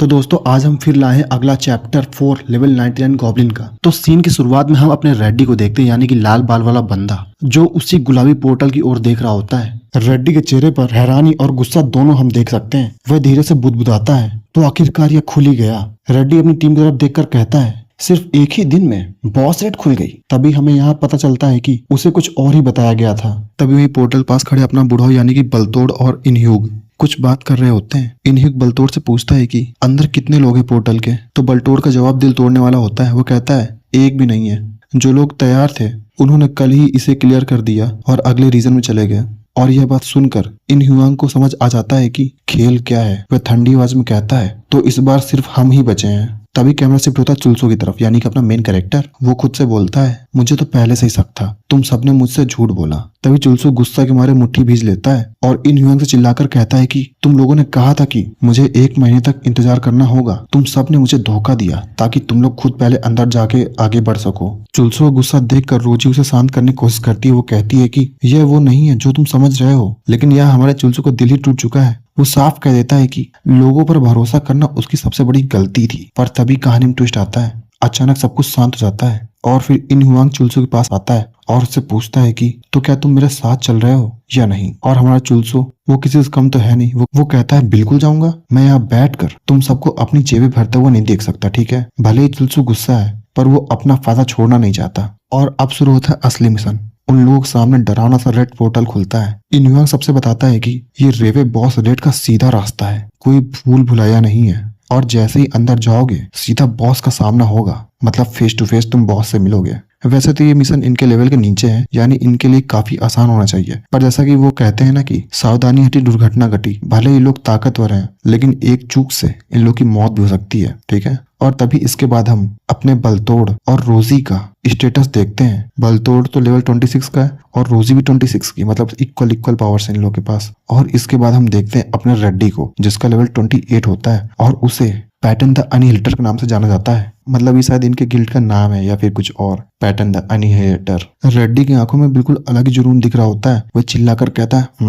तो दोस्तों आज हम फिर लाए हैं अगला चैप्टर 4 लेवल 99 गॉब्लिन का। तो सीन की शुरुआत में हम अपने रेड्डी को देखते हैं, यानी कि लाल बाल वाला बंदा जो उसी गुलाबी पोर्टल की ओर देख रहा होता है। रेड्डी के चेहरे पर हैरानी और गुस्सा दोनों हम देख सकते हैं। वह धीरे से बुदबुदाता है, तो आखिरकार यह खुल ही गया। रेड्डी अपनी टीम की तरफ देखकर कहता है, सिर्फ एक ही दिन में बॉस रेट खुल गई। तभी हमें यहाँ पता चलता है कि उसे कुछ और ही बताया गया था। तभी वही पोर्टल पास खड़े अपना बुढ़ो यानी कि बलतोड़ और इनह्यूग कुछ बात कर रहे होते हैं। इनह्यूग बलतोड़ से पूछता है कि अंदर कितने लोग हैं पोर्टल के। तो बलतोड़ का जवाब दिल तोड़ने वाला होता है। वो कहता है एक भी नहीं है। जो लोग तैयार थे उन्होंने कल ही इसे क्लियर कर दिया और अगले रीजन में चले गए। और यह बात सुनकर इनह्यूआंग को समझ आ जाता है कि खेल क्या है। वह ठंडी आवाज में कहता है, तो इस बार सिर्फ हम ही बचे हैं। तभी कैमरा शिफ्ट होता है चुलसो की तरफ, यानी कि अपना मेन कैरेक्टर। वो खुद से बोलता है, मुझे तो पहले से ही शक था, तुम सबने मुझसे झूठ बोला। तभी चुलसो गुस्सा के मारे मुट्ठी भींच लेता है और इनह्यूआंग से चिल्लाकर कहता है कि तुम लोगों ने कहा था कि मुझे 1 महीने तक इंतजार करना होगा। तुम सब ने मुझे धोखा दिया ताकि तुम लोग खुद पहले अंदर जाके आगे बढ़ सको। चुलसो का गुस्सा देखकर रोजी उसे शांत करने की कोशिश करती है। वो कहती है कि यह वो नहीं है जो तुम समझ रहे हो। लेकिन यह हमारे चुलसो का दिल ही टूट चुका है। वो साफ कह देता है कि लोगों पर भरोसा करना उसकी सबसे बड़ी गलती थी। पर तभी कहानी में ट्विस्ट आता है। अचानक सब कुछ शांत हो जाता है और फिर इनह्यूआंग चुलसो के पास आता है और उससे पूछता है कि तो क्या तुम मेरे साथ चल रहे हो या नहीं। और हमारा चुलसो, वो किसी से कम तो है नहीं, वो कहता है बिल्कुल जाऊंगा। मैं यहाँ बैठकर तुम सबको अपनी जेबें भरते हुए नहीं देख सकता, ठीक है। भले ही चुलसो गुस्सा है पर वो अपना फायदा छोड़ना नहीं चाहता। और अब शुरू होता है असली मिशन। उन लोगों के सामने डरावना सा रेड पोर्टल खुलता है। इनह्यूआंग सबसे बताता है कि ये रेवे बॉस रेड का सीधा रास्ता है, कोई भूल भुलाया नहीं है। और जैसे ही अंदर जाओगे सीधा बॉस का सामना होगा, मतलब फेस टू फेस तुम बॉस से मिलोगे। वैसे तो ये मिशन इनके लेवल के नीचे है, यानी इनके लिए काफी आसान होना चाहिए। पर जैसा कि वो कहते हैं ना कि सावधानी हटी दुर्घटना घटी। भले ही लोग ताकतवर हैं लेकिन एक चूक से इन लोग की मौत भी हो सकती है, ठीक है। और तभी इसके बाद हम अपने बलतोड़ और रोजी का स्टेटस देखते हैं। बलतोड़ तो लेवल 26 का है और रोजी भी 26 की, मतलब इक्वल पावर्स हैं इन लोगों के पास। और इसके बाद हम देखते हैं अपने रेड्डी को, जिसका लेवल 28 होता है और उसे पैटर्न द अनिहिलेटर के नाम से जाना जाता है। मतलब ये शायद इनके गिल्ड का नाम है या फिर कुछ और, पैटर्न द अनिहिलेटर। रेड्डी की आंखों में बिल्कुल अलग ही जुनून दिख रहा होता है। वह चिल्लाकर कहता है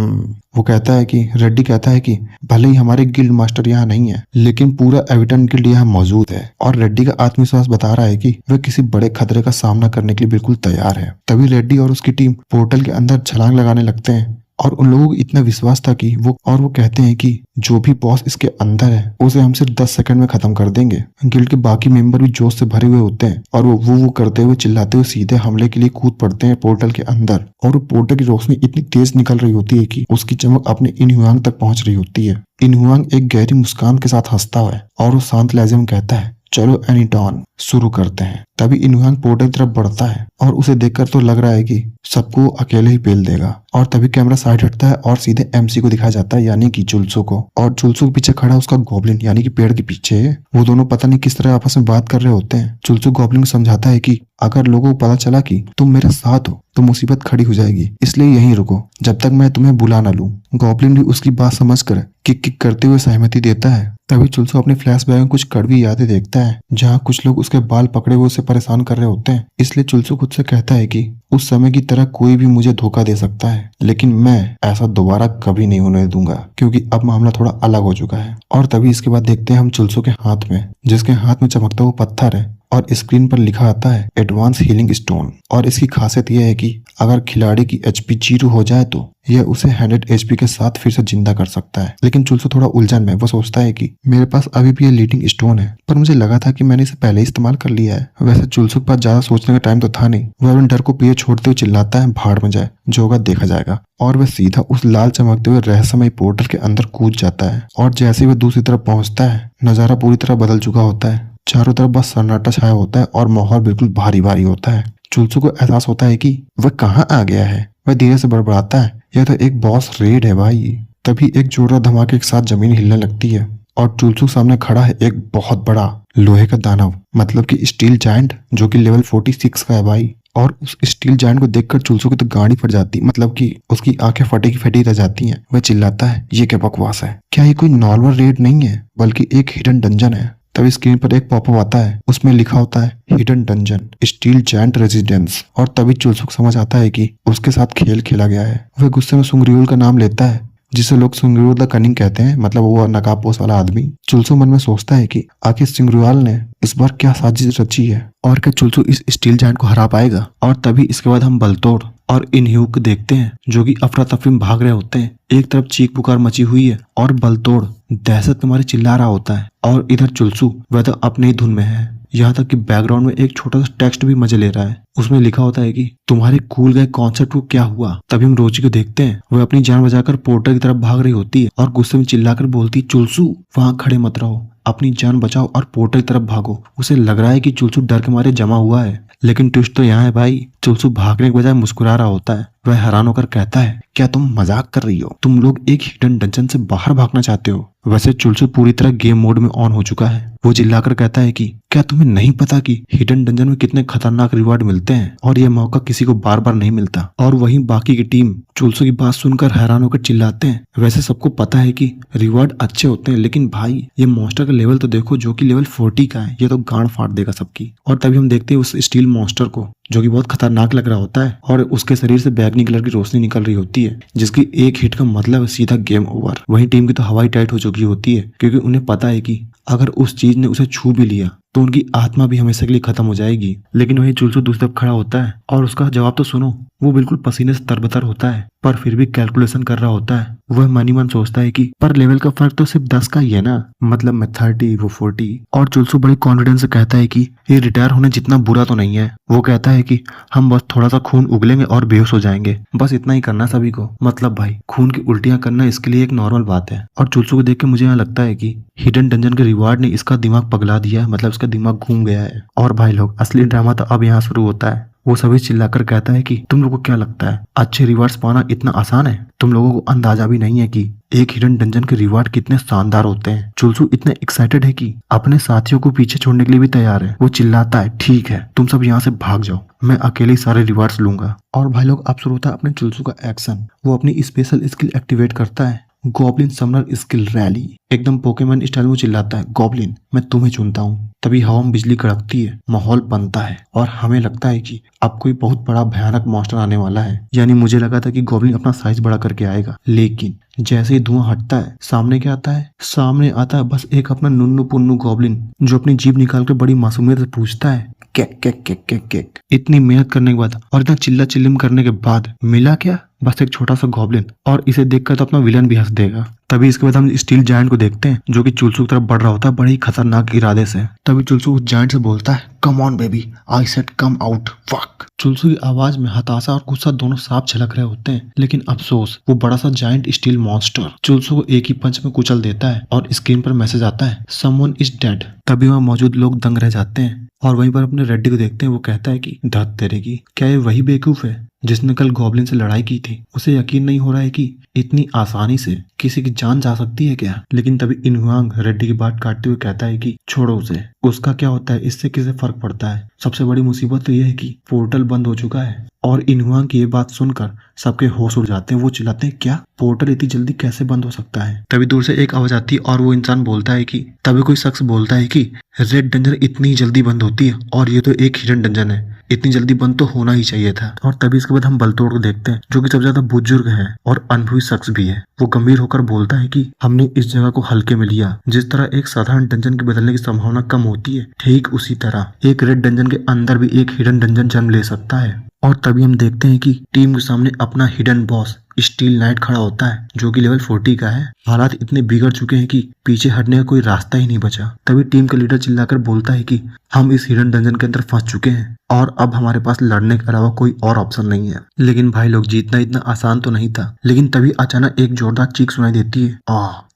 वो कहता है कि रेड्डी कहता है कि भले ही हमारे गिल्ड मास्टर यहाँ नहीं है लेकिन पूरा एविटन गिल्ड यहाँ मौजूद है। और रेड्डी का आत्मविश्वास बता रहा है कि वह किसी बड़े खतरे का सामना करने के लिए बिल्कुल तैयार है। तभी रेड्डी और उसकी टीम पोर्टल के अंदर छलांग लगाने लगते हैं और उन लोगों को इतना विश्वास था कि वो कहते हैं कि जो भी बॉस इसके अंदर है उसे हम सिर्फ 10 सेकंड में खत्म कर देंगे। गिल्ड के बाकी मेंबर भी जोश से भरे हुए होते हैं और वो करते हुए चिल्लाते हुए सीधे हमले के लिए कूद पड़ते हैं पोर्टल के अंदर। और वो पोर्टल की रोशनी इतनी तेज निकल रही होती है कि उसकी चमक अपने इनह्यूआंग तक पहुंच रही होती है। इनह्यूआंग एक गहरी मुस्कान के साथ हंसता है और वो शांत लहजे में कहता है, चलो एनीटॉन शुरू करते हैं। तभी इनह्यूआंग पोर्टल की तरफ बढ़ता है और उसे देखकर तो लग रहा है कि सबको अकेले ही पेल देगा। और तभी कैमरा साइड हटता है और सीधे एमसी को दिखाया जाता है, यानी कि चुलसो को। और चुलसो के पीछे खड़ा उसका गॉब्लिन, यानी कि पेड़ के पीछे। वो दोनों पता नहीं किस तरह आपस में बात कर रहे होते हैं। चुलसो गॉब्लिन को समझाता है कि अगर लोगों को पता चला कि तुम मेरे साथ हो तो मुसीबत खड़ी हो जाएगी, इसलिए यहीं रुको जब तक मैं तुम्हें बुला ना लूं। गॉब्लिन भी उसकी बात समझकर किक करते हुए सहमति देता है। तभी चुलसो अपने फ्लैशबैक में कुछ कड़वी यादें देखता है जहाँ कुछ लोग उसके बाल पकड़े हुए उसे परेशान कर रहे होते हैं। इसलिए चुलसो खुद से कहता है कि उस समय की तरह कोई भी मुझे धोखा दे सकता है लेकिन मैं ऐसा दोबारा कभी नहीं होने दूंगा, क्योंकि अब मामला थोड़ा अलग हो चुका है। और तभी इसके बाद देखते हैं हम चुलसो के हाथ में, जिसके हाथ में चमकता हुआ पत्थर है और स्क्रीन पर लिखा आता है एडवांस हीलिंग स्टोन। और इसकी खासियत यह है कि अगर खिलाड़ी की एचपी 0 हो जाए तो यह उसे 100 एचपी के साथ फिर से जिंदा कर सकता है। लेकिन चुलसो थोड़ा उलझन में, वो सोचता है कि मेरे पास अभी भी ये लीडिंग स्टोन है पर मुझे लगा था कि मैंने इसे पहले ही इस्तेमाल कर लिया है। वैसे चुलसो के पास ज्यादा सोचने का टाइम तो था नहीं। वह अपने डर को पीछे छोड़ते हुए चिल्लाता है, भाड़ में जाए, जो होगा देखा जाएगा। और वह सीधा उस लाल चमकते हुए रहस्यमय पोर्टल के अंदर कूद जाता है। और जैसे ही वह दूसरी तरफ पहुंचता है नजारा पूरी तरह बदल चुका होता है। चारों तरफ बस सन्नाटा छाया होता है और माहौल बिल्कुल भारी भारी होता है। चुलसो को एहसास होता है कि वह कहाँ आ गया है। वह धीरे से बड़बड़ाता है, यह तो एक बॉस रेड है भाई। तभी एक जोरदार धमाके के साथ जमीन हिलने लगती है और चुलसो के सामने खड़ा है एक बहुत बड़ा लोहे का दानव, मतलब कि स्टील जायंट, जो कि लेवल 46 का है भाई। और उस स्टील जायंट को देखकर चुलसो की तो गाड़ी फट जाती, मतलब कि उसकी आंखें फटी की फटी रह जाती हैं। वह चिल्लाता है, ये क्या बकवास है, क्या ये कोई नॉर्मल रेड नहीं है बल्कि एक हिडन डंजन है। तभी स्क्रीन पर एक पॉपअप आता है, उसमें लिखा होता है hidden dungeon steel giant residence. और तभी चुलसो को समझ आता है कि उसके साथ खेल खेला गया है। वह गुस्से में सुंगरियोल का नाम लेता है जिसे लोग सिंगरुआल द कनिंग कहते हैं, मतलब वो नकाबपोश वाला आदमी। चुलसू मन में सोचता है कि आखिर सिंगरुआल ने इस बार क्या साजिश रची है और क्या चुलसू इस स्टील जायंट को हरा पाएगा। और तभी इसके बाद हम बलतोड़ और इनह्यूक को देखते हैं जो कि अफरा तफरी में भाग रहे होते हैं। एक तरफ चीख पुकार मची हुई है और बलतोड़ दहशत के मारे चिल्ला रहा होता है और इधर चुलसू वह तो अपने ही धुन में है। यहाँ तक कि बैकग्राउंड में एक छोटा सा टेक्स्ट भी मजे ले रहा है। उसमें लिखा होता है कि तुम्हारे कूल गए कॉन्सर्ट को क्या हुआ। तभी हम रोजी को देखते हैं, वह अपनी जान बचाकर पोर्टल की तरफ भाग रही होती है और गुस्से में चिल्लाकर बोलती, चुलसू वहां खड़े मत रहो, अपनी जान बचाओ और पोर्टल की तरफ भागो। उसे लग रहा है कि चुलसू डर के मारे जमा हुआ है, लेकिन ट्विस्ट तो यहाँ है भाई, चुलसू भागने के बजाय मुस्कुरा रहा होता है। वह हैरान होकर कहता है, क्या तुम मजाक कर रही हो? तुम लोग एक हिडन डंजन से बाहर भागना चाहते हो? वैसे चुलसू पूरी तरह गेम मोड में ऑन हो चुका है। वो चिल्लाकर कहता है कि क्या तुम्हें नहीं पता कि हिडन डंजन में कितने खतरनाक रिवॉर्ड मिलते हैं और यह मौका किसी को बार बार नहीं मिलता। और वहीं बाकी की टीम चुलसू की बात सुनकर हैरान होकर चिल्लाते हैं, वैसे सबको पता है कि रिवॉर्ड अच्छे होते हैं, लेकिन भाई ये मॉन्स्टर का लेवल तो देखो जो कि लेवल 40 का है, ये तो गांड फाड़ देगा सबकी। और तभी हम देखते हैं उस स्टील मॉन्स्टर को जो कि बहुत खतरनाक लग रहा होता है और उसके शरीर से बैगनी कलर की रोशनी निकल रही होती है, जिसकी एक हिट का मतलब सीधा गेम ओवर। वहीं टीम की तो हवाई टाइट हो चुकी होती है, क्योंकि उन्हें पता है कि अगर उस चीज ने उसे छू भी लिया तो उनकी आत्मा भी हमेशा के लिए खत्म हो जाएगी। लेकिन वही चुलसू दूसरी तरफ खड़ा होता है और उसका जवाब तो सुनो। वो बिल्कुल पसीने से तरबतर होता है पर फिर भी कैलकुलेशन कर रहा होता है। वह मनी मन सोचता है कि पर लेवल का फर्क तो सिर्फ 10 का ही है ना, मतलब मैं 30 वो 40। और चुलसू बड़ी कॉन्फिडेंस से कहता है कि ये रिटायर होने जितना बुरा तो नहीं है। वो कहता है कि हम बस थोड़ा सा खून उगलेंगे और बेहोश हो जाएंगे, बस इतना ही करना सभी को। मतलब भाई खून की उल्टियां करना इसके लिए एक नॉर्मल बात है। और चुलसू को देख के मुझे यहाँ लगता है कि हिडन डंजन के रिवार्ड ने इसका दिमाग पगला दिया है, मतलब इसका दिमाग घूम गया है। और भाई लोग असली ड्रामा तो अब यहाँ शुरू होता है। वो सभी चिल्लाकर कहता है कि तुम लोगों को क्या लगता है अच्छे रिवार्ड्स पाना इतना आसान है? तुम लोगों को अंदाजा भी नहीं है कि एक हिडन डंजन के रिवार्ड कितने शानदार होते हैं। चुलसू इतने एक्साइटेड है कि अपने साथियों को पीछे छोड़ने के लिए भी तैयार है। वो चिल्लाता है, ठीक है तुम सब यहाँ से भाग जाओ, मैं अकेले ही सारे रिवार्ड्स लूंगा। और भाई लोग अब शुरू होता है अपने चुलसू का एक्शन। वो अपनी स्पेशल स्किल एक्टिवेट करता है, गॉब्लिन समनर स्किल रैली। एकदम पोकेमॉन स्टाइल में चिल्लाता है, गॉब्लिन मैं तुम्हें चुनता हूँ। तभी हवा में बिजली कड़कती है, माहौल बनता है और हमें लगता है कि अब कोई बहुत बड़ा भयानक मॉन्स्टर आने वाला है। यानी मुझे लगा था कि गॉब्लिन अपना साइज बड़ा करके आएगा, लेकिन जैसे ही धुआं हटता है सामने क्या आता है? सामने आता है बस एक अपना नुन्नू पुन्नू गॉब्लिन, जो अपनी जीभ निकाल कर बड़ी मासूमियत से पूछता है, cake cake cake cake cake. इतनी मेहनत करने के बाद और इतना चिल्ला चिल्लिम करने के बाद मिला क्या? बस एक छोटा सा गॉब्लिन। और इसे देखकर तो अपना विलन भी हंस देगा। तभी इसके बाद हम स्टील जायंट को देखते हैं जो कि चुलसू की तरफ बढ़ रहा होता है बड़े ही खतरनाक इरादे से। तभी चुलसू उस जायंट से बोलता है, come on baby, I said come out, fuck. चुलसू की आवाज में हताशा और गुस्सा दोनों साफ झलक रहे होते हैं, लेकिन अफसोस वो बड़ा सा जायंट स्टील मॉन्स्टर चुलसू को एक ही पंच में कुचल देता है और स्क्रीन पर मैसेज आता है, समवन इज डेड। तभी वहाँ मौजूद लोग दंग रह जाते हैं और वहीं पर अपने रेड्डी को देखते हैं। वो कहता है कि धत तेरे की, क्या ये वही बेवकूफ है जिसने कल गॉब्लिन से लड़ाई की थी? उसे यकीन नहीं हो रहा है कि इतनी आसानी से किसी की जान जा सकती है क्या? लेकिन तभी इनहुआंग रेड्डी की बात काटते हुए कहता है कि छोड़ो उसे, उसका क्या होता है, इससे किसे फर्क पड़ता है। सबसे बड़ी मुसीबत तो यह है कि पोर्टल बंद हो चुका है। और इनहुआंग की ये बात सुनकर सबके होश उड़ जाते हैं। वो चिल्लाते हैं, क्या पोर्टल इतनी जल्दी कैसे बंद हो सकता है? तभी दूर से एक आवाज आती है और वो इंसान बोलता है कि तभी कोई शख्स बोलता है कि रेड डंजन इतनी जल्दी बंद होती है और ये तो एक हिडन डंजन है, इतनी जल्दी बंद तो होना ही चाहिए था। और तभी इसके बाद हम बलतोड़ को देखते हैं जो कि सबसे ज्यादा बुजुर्ग है और अनुभवी शख्स भी है। वो गंभीर होकर बोलता है कि हमने इस जगह को हल्के में लिया। जिस तरह एक साधारण डंजन के बदलने की संभावना कम होती है, ठीक उसी तरह एक रेड डंजन के अंदर भी एक हिडन डंजन जन्म ले सकता है। और तभी हम देखते हैं कि टीम के सामने अपना हिडन बॉस स्टील नाइट खड़ा होता है जो कि लेवल 40 का है। हालात इतने बिगड़ चुके हैं कि पीछे हटने का कोई रास्ता ही नहीं बचा। तभी टीम का लीडर चिल्लाकर बोलता है कि हम इस हिडन डंजन के अंदर फंस चुके हैं और अब हमारे पास लड़ने के अलावा कोई और ऑप्शन नहीं है। लेकिन भाई लोग जीतना इतना आसान तो नहीं था। लेकिन तभी अचानक एक जोरदार चीख सुनाई देती है,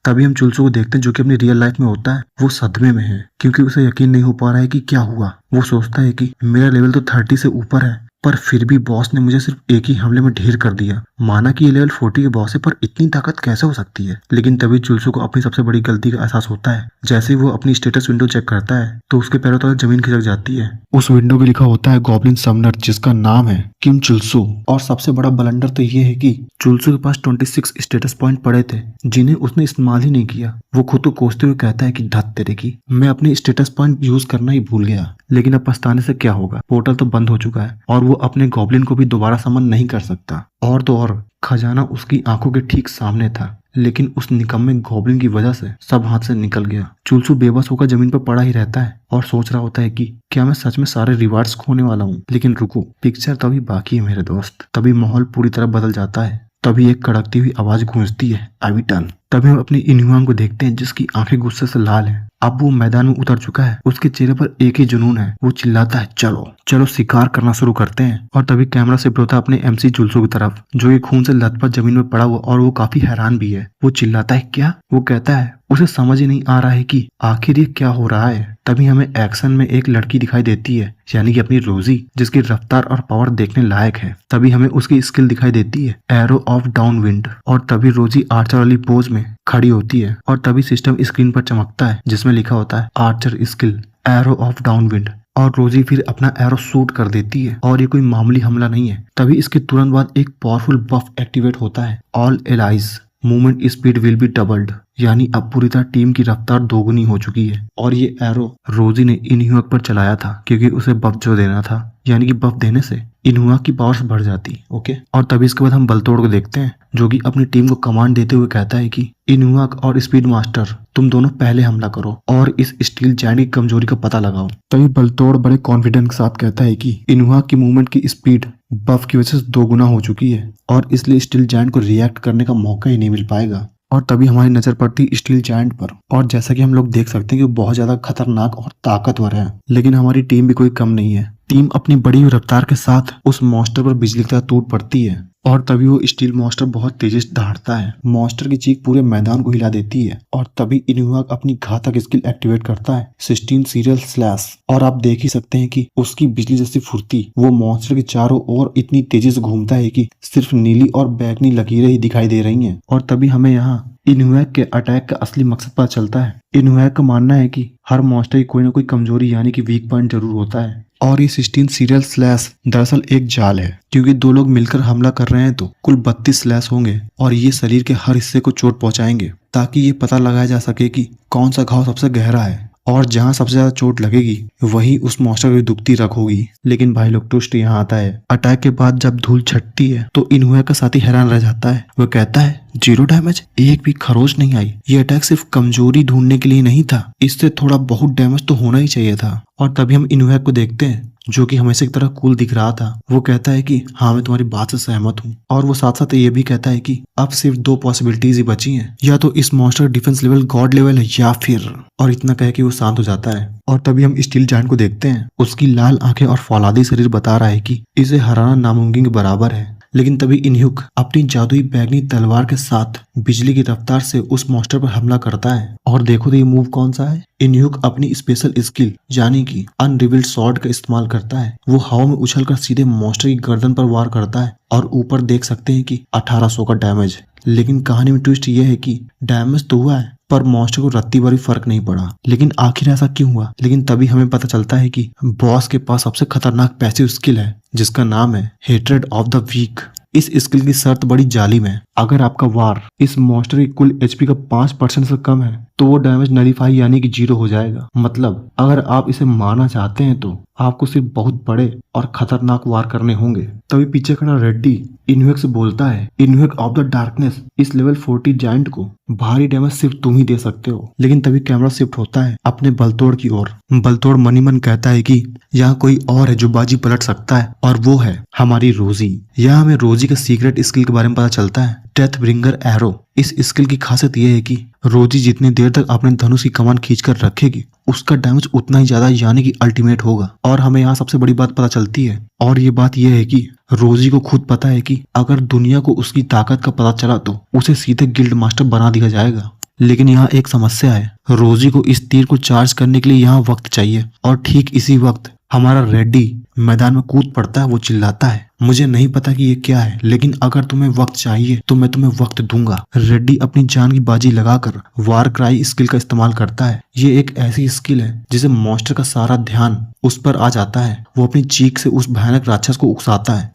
तभी हम चुलसू को देखते हैं जो कि अपनी रियल लाइफ में होता है। वो सदमे में है क्योंकि उसे यकीन नहीं हो पा रहा है कि क्या हुआ। वो सोचता है कि मेरा लेवल तो 30 से ऊपर है, पर फिर भी बॉस ने मुझे सिर्फ एक ही हमले में ढेर कर दिया। माना कि ये लेवल 40 के बॉस है, पर इतनी ताकत कैसे हो सकती है? लेकिन तभी चुलसू को अपनी सबसे बड़ी गलती का एहसास होता है। जैसे ही वो अपनी स्टेटस विंडो चेक करता है तो उसके पैरों तले जमीन खिसक जाती है। उस विंडो पे लिखा होता है गॉब्लिन समनर, जिसका नाम है किम चुलसू। और सबसे बड़ा ब्लंडर तो ये है कि चुलसू के पास 26 स्टेटस पॉइंट पड़े थे जिन्हें उसने इस्तेमाल ही नहीं किया। वो खुद को कोसते हुए कहता है कि धत तेरे की, मैं अपने स्टेटस पॉइंट यूज करना ही भूल गया। लेकिन अब पछताने से क्या होगा, पोर्टल तो बंद हो चुका है और वो अपने गॉब्लिन को भी दोबारा समन नहीं कर सकता। और तो और खजाना उसकी आंखों के ठीक सामने था, लेकिन उस निकम्मे गॉब्लिन की वजह से सब हाथ से निकल गया। चुलसू बेबस होकर जमीन पर पड़ा ही रहता है और सोच रहा होता है कि क्या मैं सच में सारे रिवार्ड्स खोने वाला हूँ। लेकिन रुको, पिक्चर तो अभी बाकी है मेरे दोस्त। तभी माहौल पूरी तरह बदल जाता है। तभी एक कड़कती हुई आवाज गूंजती है, आई टर्न। तभी हम अपनी इन्हुआंग को देखते हैं जिसकी आंखें गुस्से से लाल हैं। अब वो मैदान में उतर चुका है। उसके चेहरे पर एक ही जुनून है। वो चिल्लाता है, चलो चलो शिकार करना शुरू करते हैं। और तभी कैमरा शिफ्ट होता है अपने एमसी जुलसू की तरफ, जो ये खून से लथपथ जमीन में पड़ा हुआ और वो काफी हैरान भी है। वो चिल्लाता है, क्या? वो कहता है उसे समझ ही नहीं आ रहा है कि आखिर ये क्या हो रहा है। तभी हमें एक्शन में एक लड़की दिखाई देती है, यानी कि अपनी रोजी, जिसकी रफ्तार और पावर देखने लायक है। तभी हमें उसकी स्किल दिखाई देती है, एरो ऑफ डाउन विंड। और तभी रोजी आर्चर वाली पोज में खड़ी होती है और तभी सिस्टम स्क्रीन पर चमकता है जिसमें लिखा होता है Archer skill arrow of down wind. और रोजी फिर अपना एरो शूट कर देती है और ये कोई मामूली हमला नहीं है। तभी इसके तुरंत बाद एक पावरफुल बफ एक्टिवेट होता है, all allies movement speed will be doubled, यानी अब पूरी तरह टीम की रफ्तार दोगुनी हो चुकी है। और ये एरो रोजी ने इन्हुआक पर चलाया था क्योंकि उसे बफ जो देना था, यानी कि बफ देने से इन्हुआक की पावर्स बढ़ जाती। ओके। और तभी इसके बाद हम बलतोड़ को देखते हैं, जो कि अपनी टीम को कमांड देते हुए कहता है कि इन्हुआक और स्पीड मास्टर, तुम दोनों पहले हमला करो और इस स्टील जायंट की कमजोरी का पता लगाओ। तभी बलतोड़ बड़े कॉन्फिडेंस के साथ कहता है कि इन्हुआक की मूवमेंट की स्पीड बफ की वजह से दोगुना हो चुकी है और इसलिए स्टील जायंट को रिएक्ट करने का मौका ही नहीं मिल पाएगा। और तभी हमारी नजर पड़ती स्टील जायंट पर, और जैसा कि हम लोग देख सकते हैं कि वो बहुत ज्यादा खतरनाक और ताकतवर है। लेकिन हमारी टीम भी कोई कम नहीं है। टीम अपनी बड़ी हुई रफ्तार के साथ उस मॉन्स्टर पर बिजली की तरह टूट पड़ती है और तभी वो स्टील मॉन्स्टर बहुत तेजी से दहाड़ता है। मॉन्स्टर की चीख पूरे मैदान को हिला देती है और तभी इन्हुआक अपनी घातक स्किल एक्टिवेट करता है, 16 सीरियल स्लैश। और आप देख ही सकते हैं कि उसकी बिजली जैसी फुर्ती वो मॉन्स्टर के चारों ओर इतनी तेजी से घूमता है कि सिर्फ नीली और बैगनी लकीरें ही दिखाई दे रही हैं। और तभी हमें यहाँ इन्हुआक के अटैक का असली मकसद पता चलता है। इन्हुआक का मानना है कि हर मॉन्स्टर की कोई ना कोई कमजोरी यानी कि वीक पॉइंट जरूर होता है और ये 16 सीरियल स्लैश दरअसल एक जाल है, क्योंकि दो लोग मिलकर हमला कर रहे हैं तो कुल 32 स्लैश होंगे और ये शरीर के हर हिस्से को चोट पहुंचाएंगे, ताकि ये पता लगाया जा सके कि कौन सा घाव सबसे गहरा है और जहां सबसे ज्यादा चोट लगेगी वही उस मॉन्स्टर की दुखती रग होगी। लेकिन भाई लोग ट्विस्ट यहाँ आता है। अटैक के बाद जब धूल छटती है तो इन्हुआक का साथी हैरान रह जाता है। वह कहता है, 0 डैमेज, एक भी खरोच नहीं आई। ये अटैक सिर्फ कमजोरी ढूंढने के लिए नहीं था, इससे थोड़ा बहुत डैमेज तो होना ही चाहिए था। और तभी हम इन्हुआक को देखते हैं, जो कि हमेशा की तरह कूल दिख रहा था। वो कहता है कि हाँ, मैं तुम्हारी बात से सहमत हूँ। और वो साथ साथ ये भी कहता है कि अब सिर्फ 2 पॉसिबिलिटीज ही बची हैं, या तो इस monster defence level God level है या फिर, और इतना कह के वो शांत हो जाता है। और तभी हम स्टील जायंट को देखते हैं। उसकी लाल आंखें और फौलादी शरीर बता रहा है कि इसे हराना नामुमकिन के बराबर है। लेकिन तभी इन्हुआक अपनी जादुई बैगनी तलवार के साथ बिजली की रफ्तार से उस मॉन्स्टर पर हमला करता है। और देखो तो ये मूव कौन सा है। इन्हुआक अपनी स्पेशल स्किल यानी कि अनरिवील्ड स्वॉर्ड का इस्तेमाल करता है। वो हवा में उछलकर सीधे मॉन्स्टर की गर्दन पर वार करता है और ऊपर देख सकते हैं कि 1800 का डैमेज। लेकिन कहानी में ट्विस्ट ये है कि डैमेज तो हुआ है पर मॉन्स्टर को रत्ती भर भी फर्क नहीं पड़ा। लेकिन आखिर ऐसा क्यों हुआ? लेकिन तभी हमें पता चलता है कि बॉस के पास सबसे खतरनाक पैसिव स्किल है जिसका नाम है हेट्रेड ऑफ द वीक। इस स्किल की शर्त बड़ी जालिम है। अगर आपका वार इस मॉन्स्टर की कुल एचपी का 5% से कम है तो वो डैमेज नलीफाई यानी कि 0 हो जाएगा। मतलब अगर आप इसे मारना चाहते हैं तो आपको सिर्फ बहुत बड़े और खतरनाक वार करने होंगे। तभी पीछे खड़ा रेड्डी इन्हुआक से बोलता है, इन्हुआक ऑफ द डार्कनेस, इस लेवल 40 जायंट को भारी डैमेज सिर्फ तुम ही दे सकते हो। लेकिन तभी कैमरा शिफ्ट होता है अपने बलतोड़ की ओर। बलतोड़ मनी मन कहता है कि यहाँ कोई और है जो बाजी पलट सकता है और वो है हमारी रोजी। यहाँ हमें रोजी का सीक्रेट स्किल के बारे में पता चलता है, डेथ ब्रिंगर एरो। इस स्किल की खासियत यह है कि रोजी जितनी देर तक अपने धनुष की कमान खींचकर रखेगी उसका डैमेज उतना ही ज्यादा यानी कि अल्टीमेट होगा। और हमें यहाँ सबसे बड़ी बात पता चलती है, और ये बात यह है कि रोजी को खुद पता है कि अगर दुनिया को उसकी ताकत का पता चला तो उसे सीधे गिल्ड मास्टर बना दिया जाएगा। लेकिन यहाँ एक समस्या है, रोजी को इस तीर को चार्ज करने के लिए यहाँ वक्त चाहिए। और ठीक इसी वक्त हमारा रेड्डी मैदान में कूद पड़ता है। वो चिल्लाता है, मुझे नहीं पता कि ये क्या है, लेकिन अगर तुम्हें वक्त चाहिए तो मैं तुम्हें वक्त दूंगा। रेड्डी अपनी जान की बाजी लगाकर वार क्राई स्किल का इस्तेमाल करता है। ये एक ऐसी स्किल है जिसे मॉन्स्टर का सारा ध्यान उस पर आ जाता है। वो अपनी चीख से उस भयानक राक्षस को उकसाता है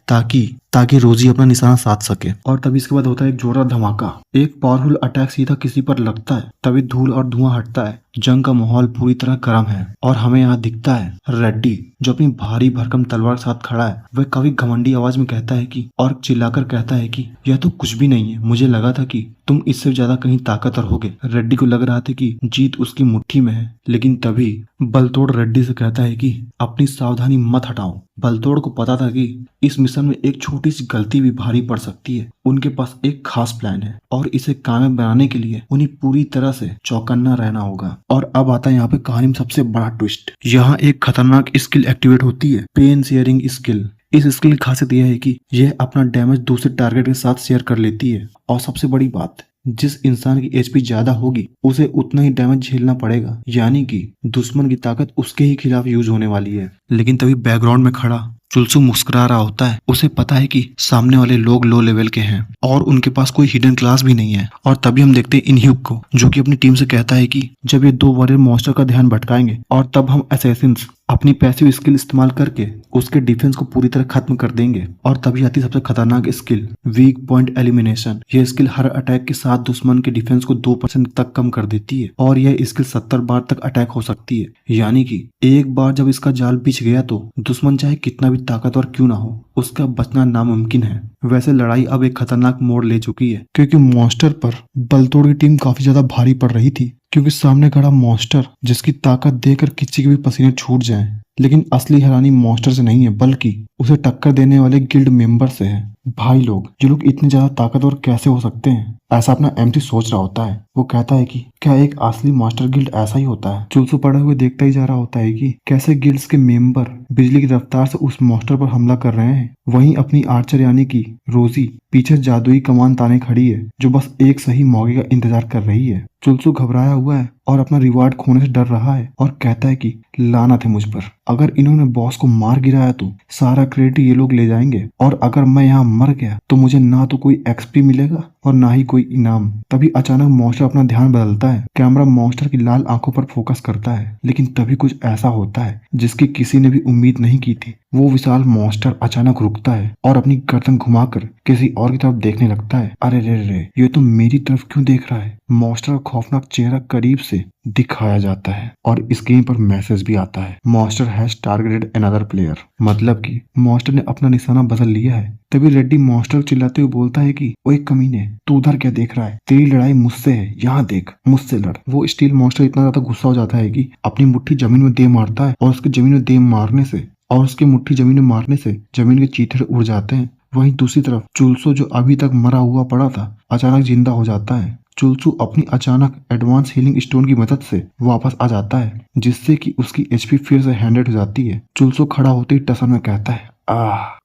ताकि रोजी अपना निशाना साध सके। और तभी इसके बाद होता है एक जोरदार धमाका। एक पावरफुल अटैक सीधा किसी पर लगता है। तभी धूल और धुआं हटता है। जंग का माहौल पूरी तरह गर्म है और हमें यहाँ दिखता है रेड्डी, जो अपनी भारी भरकम तलवार के साथ खड़ा है। वह काफी घमंडी आवाज में कहता है कि, और चिल्लाकर कहता है कि यह तो कुछ भी नहीं है। मुझे लगा था कि तुम इससे ज्यादा कहीं ताकतवर होगे। रेड्डी को लग रहा था कि जीत उसकी मुट्ठी में है, लेकिन तभी बलतोड़ रेड्डी से कहता है कि अपनी सावधानी मत हटाओ। बलतोड़ को पता था कि इस मिशन में एक छोटी सी गलती भी भारी पड़ सकती है। उनके पास एक खास प्लान है और इसे कामयाब बनाने के लिए उन्हें पूरी तरह से चौकन्ना रहना होगा। और अब आता है यहाँ पे कहानी में सबसे बड़ा ट्विस्ट। यहाँ एक खतरनाक स्किल एक्टिवेट होती है, पेन शेयरिंग स्किल। इस स्किल की खासियत यह है कि यह अपना डैमेज दूसरे टारगेट के साथ शेयर कर लेती है। और सबसे बड़ी बात, जिस इंसान की एचपी ज्यादा होगी उसे उतना ही डैमेज झेलना पड़ेगा, यानी कि दुश्मन की ताकत उसके ही खिलाफ यूज होने वाली है। लेकिन तभी बैकग्राउंड में खड़ा चुलसू मुस्कुरा रहा होता है। उसे पता है कि सामने वाले लोग लो लेवल के हैं और उनके पास कोई हिडन क्लास भी नहीं है। और तभी हम देखते हैं इनह्यूक को, जो कि अपनी टीम से कहता है कि जब ये 2 वॉरियर मॉन्स्टर का ध्यान भटकाएंगे और तब हम असैसिन्स अपनी पैसिव स्किल इस्तेमाल करके उसके डिफेंस को पूरी तरह खत्म कर देंगे। और तभी आती सबसे खतरनाक स्किल, वीक पॉइंट एलिमिनेशन। यह स्किल हर अटैक के साथ दुश्मन के डिफेंस को 2% तक कम कर देती है और यह स्किल 70 बार तक अटैक हो सकती है। यानी कि एक बार जब इसका जाल बिछ गया तो दुश्मन चाहे कितना भी ताकतवर क्यों ना हो, उसका बचना नामुमकिन है। वैसे लड़ाई अब एक खतरनाक मोड़ ले चुकी है, क्योंकि मॉन्स्टर पर बलतोड़ की टीम काफी ज्यादा भारी पड़ रही थी। क्योंकि सामने खड़ा मॉन्स्टर जिसकी ताकत देखकर किसी के भी पसीने छूट जाएं। लेकिन असली हैरानी मॉन्स्टर से नहीं है, बल्कि उसे टक्कर देने वाले गिल्ड मेंबर से है। भाई लोग, जो लोग इतने ज्यादा ताकतवर कैसे हो सकते हैं, ऐसा अपना एमसी सोच रहा होता है। वो कहता है कि क्या एक असली मास्टर गिल्ड ऐसा ही होता है। चुलसू पड़े हुए देखता ही जा रहा होता है कि कैसे गिल्ड्स के मेंबर बिजली की रफ्तार से उस मास्टर पर हमला कर रहे हैं। वहीं अपनी आर्चर यानी कि रोजी पीछे जादुई कमान ताने खड़ी है, जो बस एक सही मौके का इंतजार कर रही है। चुलसू घबराया हुआ है और अपना रिवार्ड खोने से डर रहा है और कहता है कि लानत है मुझ पर, अगर इन्होंने बॉस को मार गिराया तो सारा क्रेडिट ये लोग ले जाएंगे, और अगर मैं यहाँ मर गया तो मुझे ना तो कोई एक्सपी मिलेगा और ना ही कोई इनाम। तभी अचानक मॉन्स्टर अपना ध्यान बदलता है। कैमरा मॉन्स्टर की लाल आंखों पर फोकस करता है, लेकिन तभी कुछ ऐसा होता है जिसकी किसी ने भी उम्मीद नहीं की थी। वो विशाल मॉन्स्टर अचानक रुकता है और अपनी गर्दन घुमाकर किसी और की तरफ देखने लगता है। अरे रे रे, ये तो मेरी तरफ क्यों देख रहा है। मॉन्स्टर का खौफनाक चेहरा करीब से दिखाया जाता है और स्क्रीन पर मैसेज भी आता है, monster has targeted another player. मतलब कि मॉन्स्टर ने अपना निशाना बदल लिया है। तभी रेड्डी मॉन्स्टर को चिल्लाते हुए बोलता है कि ओए कमीने, तू उधर क्या देख रहा है, तेरी लड़ाई मुझसे है, यहाँ देख, मुझसे लड़। वो स्टील मॉन्स्टर इतना ज्यादा गुस्सा हो जाता है कि अपनी मुट्ठी जमीन में दे मारता है और उसके जमीन में दे मारने से और उसकी मुट्ठी जमीन में मारने से जमीन के चीथड़े उड़ जाते हैं। वहीं दूसरी तरफ चुलसो, जो अभी तक मरा हुआ पड़ा था, अचानक जिंदा हो जाता है। चुलसू अपनी अचानक एडवांस हीलिंग स्टोन की मदद से वापस आ जाता है, जिससे कि उसकी एचपी फिर से 100 हो जाती है। चुलसू खड़ा होते ही टसन में कहता है,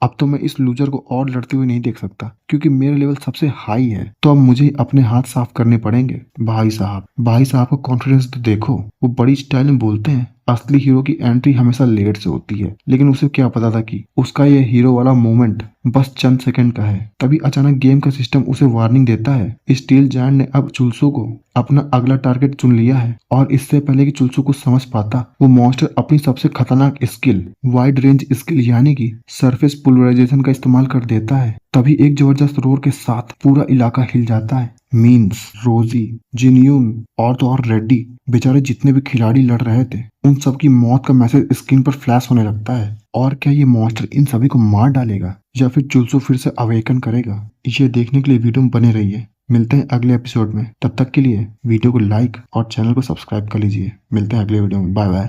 अब तो मैं इस लूजर को और लड़ते हुए नहीं देख सकता, क्योंकि मेरा लेवल सबसे हाई है। तो अब मुझे अपने हाथ साफ करने पड़ेंगे। भाई साहब का कॉन्फिडेंस तो देखो। वो बड़ी स्टाइल में बोलते हैं, असली हीरो की एंट्री हमेशा लेट से होती है, लेकिन उसे क्या पता था कि उसका ये हीरो वाला मोमेंट बस चंद सेकंड का है। तभी अचानक गेम का सिस्टम उसे वार्निंग देता है, स्टील जायंट ने अब चुलसू को अपना अगला टारगेट चुन लिया है। और इससे पहले कि चुलसू कुछ समझ पाता, वो मॉन्स्टर अपनी सबसे खतरनाक स्किल, वाइड रेंज स्किल यानी कि सरफेस पोलराइजेशन का इस्तेमाल कर देता है। तभी एक जबरदस्त रोर के साथ पूरा इलाका हिल जाता है। मीन्स, रोजी, जिनयून और तो और रेड्डी, बेचारे जितने भी खिलाड़ी लड़ रहे थे, उन सबकी मौत का मैसेज स्क्रीन पर फ्लैश होने लगता है। और क्या ये मॉन्स्टर इन सभी को मार डालेगा या फिर चुलसू फिर से अवेकन करेगा? ये देखने के लिए वीडियो में बने रहिए। मिलते हैं अगले एपिसोड में। तब तक के लिए वीडियो को लाइक और चैनल को सब्सक्राइब कर लीजिए। मिलते हैं अगले वीडियो में। Bye bye.